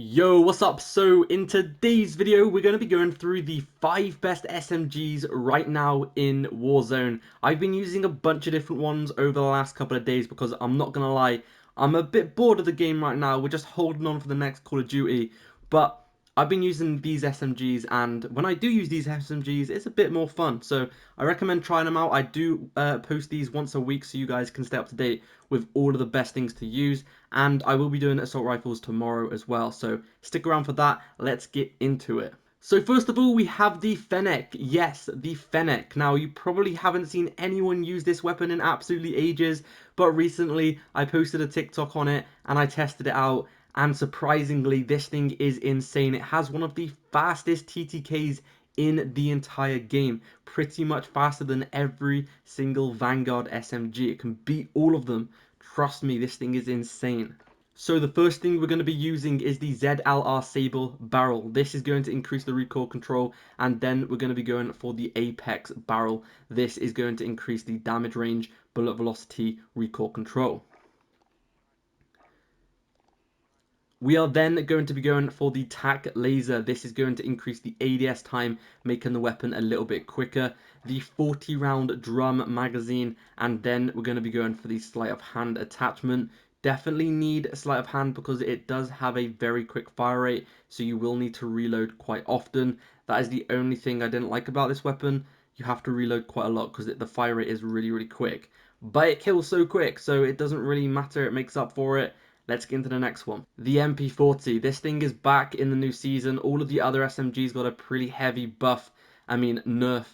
Yo, what's up? So in today's video, we're going to be going through the 5 best SMGs right now in Warzone. I've been using a bunch of different ones over the last couple of days because I'm not going to lie, I'm a bit bored of the game right now. We're just holding on for the next Call of Duty. But I've been using these SMGs, and when I do use these SMGs, it's a bit more fun. So I recommend trying them out. I do post these once a week so you guys can stay up to date with all of the best things to use. And I will be doing assault rifles tomorrow as well. So stick around for that. Let's get into it. So first of all, we have the Fennec. Yes, the Fennec. Now, you probably haven't seen anyone use this weapon in absolutely ages, but recently I posted a TikTok on it and I tested it out. And surprisingly, this thing is insane. It has one of the fastest TTKs in the entire game. Pretty much faster than every single Vanguard SMG. It can beat all of them. Trust me, this thing is insane. So the first thing we're going to be using is the ZLR Sable barrel. This is going to increase the recoil control, and then we're going to be going for the Apex barrel. This is going to increase the damage range, bullet velocity, recoil control. We are then going to be going for the TcTeckk laser. This is going to increase the ADS time, making the weapon a little bit quicker. The 40 round drum magazine, and then we're going to be going for the sleight of hand attachment. Definitely need a sleight of hand because it does have a very quick fire rate, so you will need to reload quite often. That is the only thing I didn't like about this weapon. You have to reload quite a lot because the fire rate is really quick. But it kills so quick, so it doesn't really matter. It makes up for it. Let's get into the next one. The MP40. This thing is back in the new season. All of the other SMGs got a pretty heavy buff. Nerf.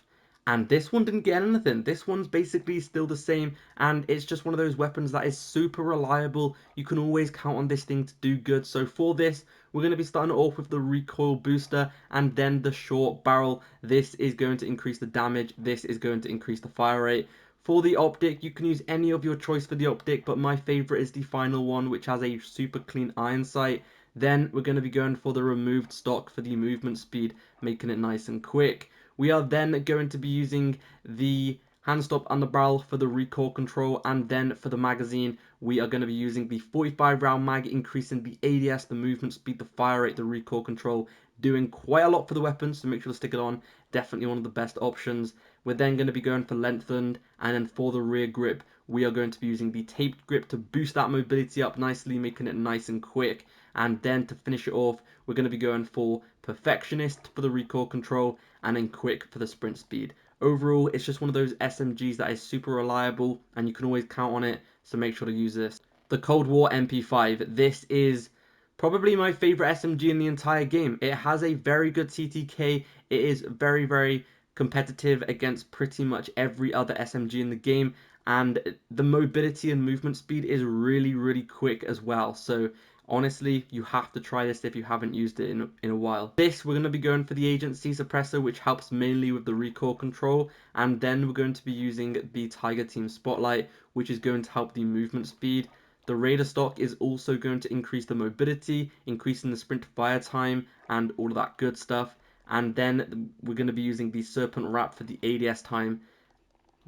And this one didn't get anything. This one's basically still the same. And it's just one of those weapons that is super reliable. You can always count on this thing to do good. So for this, we're going to be starting off with the recoil booster and then the short barrel. This is going to increase the damage. This is going to increase the fire rate. For the optic, you can use any of your choice for the optic, but my favorite is the final one, which has a super clean iron sight. Then we're going to be going for the removed stock for the movement speed, making it nice and quick. We are then going to be using the hand stop under barrel for the recoil control, and then for the magazine, we are going to be using the 45 round mag, increasing the ADS, the movement speed, the fire rate, the recoil control, doing quite a lot for the weapon, so make sure to stick it on. Definitely one of the best options. We're then going to be going for lengthened, and then for the rear grip, we are going to be using the taped grip to boost that mobility up nicely, making it nice and quick. And then to finish it off, we're going to be going for perfectionist for the recoil control, and then quick for the sprint speed. Overall, it's just one of those SMGs that is super reliable, and you can always count on it, so make sure to use this. The Cold War MP5. This is probably my favorite SMG in the entire game. It has a very good TTK. It is very competitive against pretty much every other SMG in the game, and the mobility and movement speed is really quick as well. So honestly, you have to try this if you haven't used it in a while. This, we're going to be going for the agency suppressor, which helps mainly with the recoil control, and then we're going to be using the Tiger Team Spotlight, which is going to help the movement speed. The Raider stock is also going to increase the mobility, increasing the sprint to fire time, and all of that good stuff. And then we're going to be using the Serpent Wrap for the ADS time,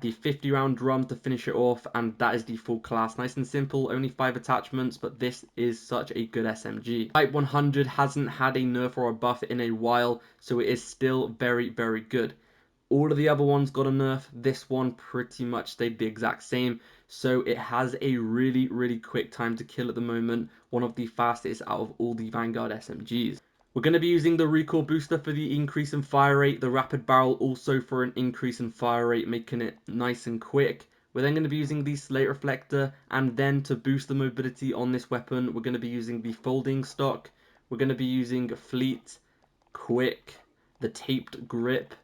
the 50 round drum to finish it off, and that is the full class. Nice and simple, only 5 attachments, but this is such a good SMG. Type 100 hasn't had a nerf or a buff in a while, so it is still very good. All of the other ones got a nerf. This one pretty much stayed the exact same. So it has a really quick time to kill at the moment. One of the fastest out of all the Vanguard SMGs. We're going to be using the recoil booster for the increase in fire rate. The rapid barrel also for an increase in fire rate, making it nice and quick. We're then going to be using the slate reflector. And then to boost the mobility on this weapon, we're going to be using the folding stock. We're going to be using fleet, quick, the taped grip,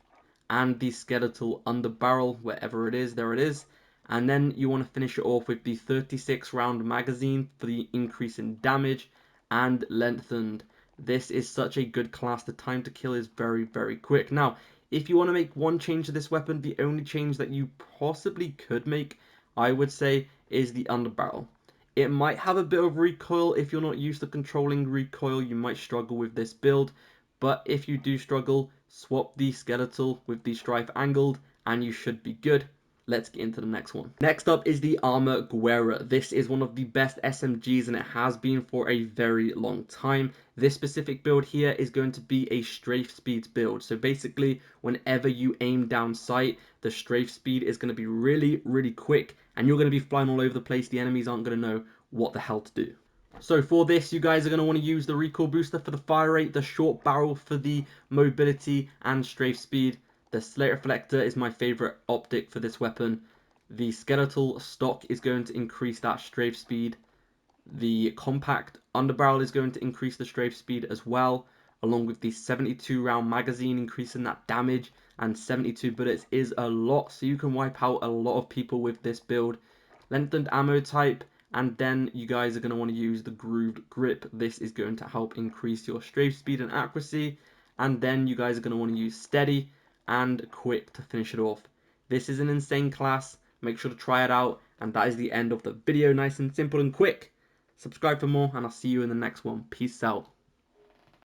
and the skeletal under barrel, wherever it is, there it is. And then you want to finish it off with the 36 round magazine for the increase in damage, and lengthened. This is such a good class. The time to kill is very quick. Now, if you want to make one change to this weapon, the only change that you possibly could make, I would say, is the underbarrel. It might have a bit of recoil. If you're not used to controlling recoil, you might struggle with this build. But if you do struggle, swap the skeletal with the strife angled and you should be good. let's get into the next one. Next up is the Armor Guerra. This is one of the best SMGs and it has been for a very long time. This specific build here is going to be a strafe speed build. So basically, whenever you aim down sight, the strafe speed is going to be really quick and you're going to be flying all over the place. The enemies aren't going to know what the hell to do. So for this, you guys are going to want to use the recoil booster for the fire rate, the short barrel for the mobility and strafe speed. The slate reflector is my favorite optic for this weapon. The skeletal stock is going to increase that strafe speed. The compact underbarrel is going to increase the strafe speed as well, along with the 72 round magazine increasing that damage, and 72 bullets is a lot, so you can wipe out a lot of people with this build. Lengthened ammo type, and then you guys are going to want to use the grooved grip. This is going to help increase your strafe speed and accuracy, and then you guys are going to want to use steady and quick to finish it off. This is an insane class. Make sure to try it out, and that is the end of the video. Nice and simple and quick. Subscribe for more, and I'll see you in the next one. Peace out.